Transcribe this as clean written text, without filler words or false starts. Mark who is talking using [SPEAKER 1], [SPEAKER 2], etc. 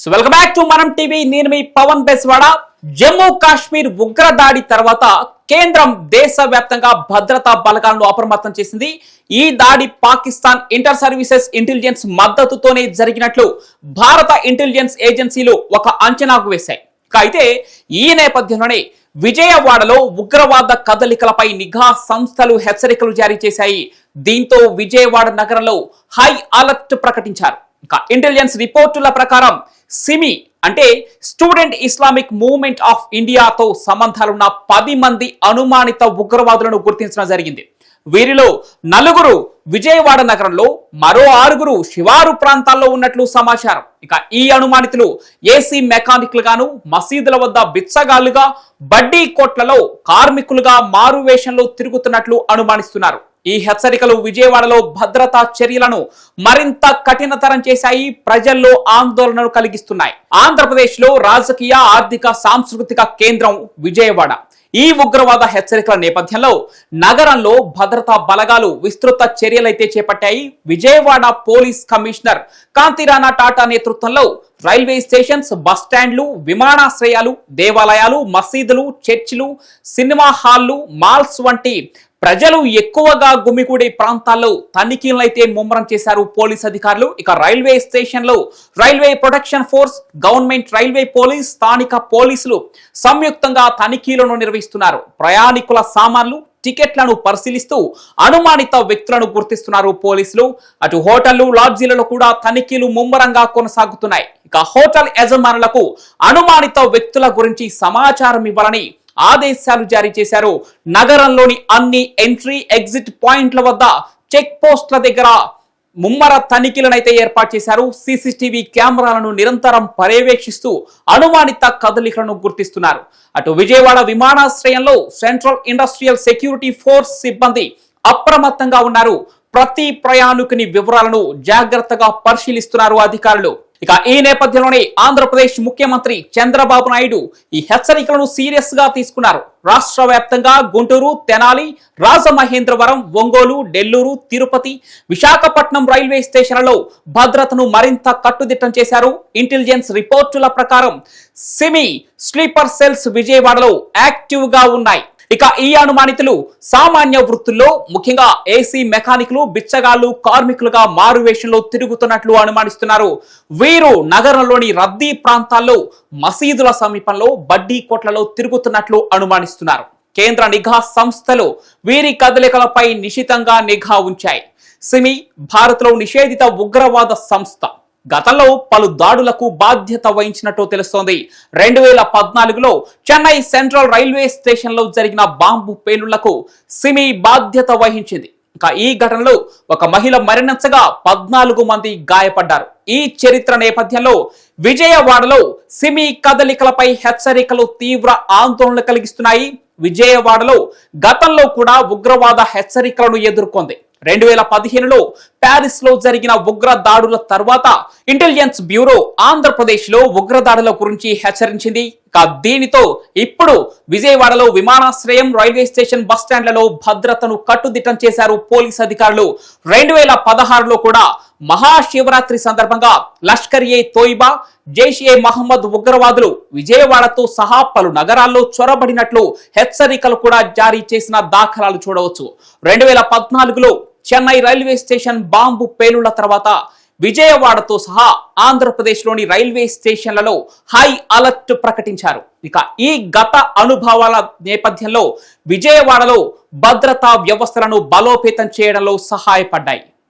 [SPEAKER 1] Welcome back to మనం TV. నేను మీ పవన్ బెస్వాడ. జమ్మూ కాశ్మీర్ ఉగ్రదాడి తర్వాత కేంద్రం దేశవ్యాప్తంగా భద్రతా బలగాలను అప్రమత్తం చేసింది. ఈ దాడి పాకిస్తాన్ ఇంటర్ సర్వీసెస్ ఇంటెలిజెన్స్ మద్దతుతోనే జరిగినట్లు భారత ఇంటెలిజెన్స్ ఏజెన్సీలు ఒక అంచనాకు వేశాయి. అయితే ఈ నేపథ్యంలోనే విజయవాడలో ఉగ్రవాద కదలికలపై నిఘా సంస్థలు హెచ్చరికలు జారీ చేశాయి. దీంతో విజయవాడ నగరంలో హై అలర్ట్ ప్రకటించారు. ఇంటెలిజెన్స్ రిపోర్టుల ప్రకారం సిమి అంటే స్టూడెంట్ ఇస్లామిక్ మూవ్మెంట్ ఆఫ్ ఇండియాతో సంబంధాలున్న 10 మంది అనుమానిత ఉగ్రవాదులను గుర్తించడం జరిగింది. వీరిలో 4 విజయవాడ నగరంలో, మరో 6 శివారు ప్రాంతాల్లో ఉన్నట్లు సమాచారం. ఈ అనుమానితులు ఏసీ మెకానిక్లు గాను, మసీదుల వద్ద బిచ్చగాళ్లుగా, బడ్డీ కోట్లలో కార్మికులుగా మారువేషంలో తిరుగుతున్నట్లు అనుమానిస్తున్నారు. ఈ హెచ్చరికలు విజయవాడలో భద్రతా చర్యలను మరింత కఠినతరం చేశాయి, ప్రజల్లో ఆందోళనను కలిగిస్తున్నాయి. ఆంధ్రప్రదేశ్ లో రాజకీయ, ఆర్థిక, సాంస్కృతిక కేంద్రం విజయవాడ. ఈ ఉగ్రవాద హెచ్చరికల నేపథ్యంలో నగరంలో భద్రతా బలగాలు విస్తృత చర్యలైతే చేపట్టాయి. విజయవాడ పోలీస్ కమిషనర్ కాంతిరాణా టాటా నేతృత్వంలో రైల్వే స్టేషన్స్, బస్టాండ్లు, విమానాశ్రయాలు, దేవాలయాలు, మసీదులు, చర్చిలు, సినిమా హాళ్లు, మాల్స్ వంటి ప్రజలు ఎక్కువగా గుమిగూడే ప్రాంతాల్లో తనిఖీలైతే ముమ్మరం చేశారు పోలీస్ అధికారులు. రైల్వే స్టేషన్లో railway protection force, government railway police, స్థానిక పోలీసులు సంయుక్తంగా తనిఖీలను నిర్వహిస్తున్నారు. ప్రయాణికుల సామాన్లు, టికెట్లను పరిశీలిస్తూ అనుమానిత వ్యక్తులను గుర్తిస్తున్నారు పోలీసులు. అటు హోటళ్లు, లాడ్జీలలో కూడా తనిఖీలు ముమ్మరంగా కొనసాగుతున్నాయి. హోటల్ యజమానులకు అనుమానిత వ్యక్తుల గురించి సమాచారం ఇవ్వాలని ఆదేశాలు జారీ చేశారు. నగరంలోని అన్ని ఎంట్రీ, ఎగ్జిట్ పాయింట్ల వద్ద, చెక్ పోస్ట్ల దగ్గర ముమ్మర తనిఖీలనైతే ఏర్పాటు చేశారు. సీసీటీవీ కెమెరాలను నిరంతరం పర్యవేక్షిస్తూ అనుమానిత కదలికలను గుర్తిస్తున్నారు. అటు విజయవాడ విమానాశ్రయంలో సెంట్రల్ ఇండస్ట్రియల్ సెక్యూరిటీ ఫోర్స్ సిబ్బంది అప్రమత్తంగా ఉన్నారు. ప్రతి ప్రయాణికుని వివరాలను జాగ్రత్తగా పరిశీలిస్తున్నారు అధికారులు. ఈ నేపథ్యంలోనే ఆంధ్రప్రదేశ్ ముఖ్యమంత్రి చంద్రబాబు నాయుడు ఈ హెచ్చరికలను సీరియస్ గా తీసుకున్నారు. రాష్ట్ర వ్యాప్తంగా గుంటూరు, తెనాలి, రాజమహేంద్రవరం, ఒంగోలు, నెల్లూరు, తిరుపతి, విశాఖపట్నం రైల్వే స్టేషన్లలో భద్రతను మరింత కట్టుదిట్టం చేశారు. ఇంటెలిజెన్స్ రిపోర్టుల ప్రకారం సిమి స్లీపర్ సెల్స్ విజయవాడలో యాక్టివ్ గా ఉన్నాయి. ఈ అనుమానితులు సామాన్య వృత్తుల్లో, ముఖ్యంగా ఏసీ మెకానిక్లు, బిచ్చగాళ్లు, కార్మికులుగా మారువేషంలో తిరుగుతున్నట్లు అనుమానిస్తున్నారు. వీరు నగరంలోని రద్దీ ప్రాంతాల్లో, మసీదుల సమీపంలో, బడ్డీ కోట్లలో తిరుగుతున్నట్లు అనుమానిస్తున్నారు. కేంద్ర నిఘా సంస్థలు వీరి కదలికలపై నిశితంగా నిఘా ఉంచాయి. సిమి భారత్లో నిషేధిత ఉగ్రవాద సంస్థ. గతంలో పలు దాడులకు బాధ్యత వహించినట్టు తెలుస్తోంది. 2014లో చెన్నై సెంట్రల్ రైల్వే స్టేషన్ లో జరిగిన బాంబు పేలుళ్లకు సిమి బాధ్యత వహించింది. ఈ ఘటనలో ఒక మహిళ మరణించగా 14 మంది గాయపడ్డారు. ఈ చరిత్ర నేపథ్యంలో విజయవాడలో సిమి కదలికలపై హెచ్చరికలు తీవ్ర ఆందోళన కలిగిస్తున్నాయి. విజయవాడలో గతంలో కూడా ఉగ్రవాద హెచ్చరికలను ఎదుర్కొంది. 2015లో ప్యారిస్ లో జరిగిన ఉగ్ర దాడుల తర్వాత ఇంటెలిజెన్స్ బ్యూరో ఆంధ్రప్రదేశ్ లో ఉగ్రదాడుల గురించి హెచ్చరించింది. దీనితో ఇప్పుడు విజయవాడలో విమానాశ్రయం, రైల్వే స్టేషన్, బస్టాండ్లలో భద్రతను కట్టుదిట్టం చేశారు పోలీస్ అధికారులు. 2016లో కూడా మహాశివరాత్రి సందర్భంగా లష్కర్-ఏ తోయిబా, జైష్-ఏ మహమ్మద్ ఉగ్రవాదులు విజయవాడతో సహా పలు నగరాల్లో చొరబడినట్లు హెచ్చరికలు కూడా జారీ చేసిన దాఖలాలు చూడవచ్చు. 2014లో చెన్నై రైల్వే స్టేషన్ బాంబు పేలుళ్ల తర్వాత విజయవాడతో సహా ఆంధ్రప్రదేశ్లోని రైల్వే స్టేషన్లలో హై అలర్ట్ ప్రకటించారు. ఈ గత అనుభవాల నేపథ్యంలో విజయవాడలో భద్రతా వ్యవస్థలను బలోపేతం చేయడంలో సహాయపడ్డాయి.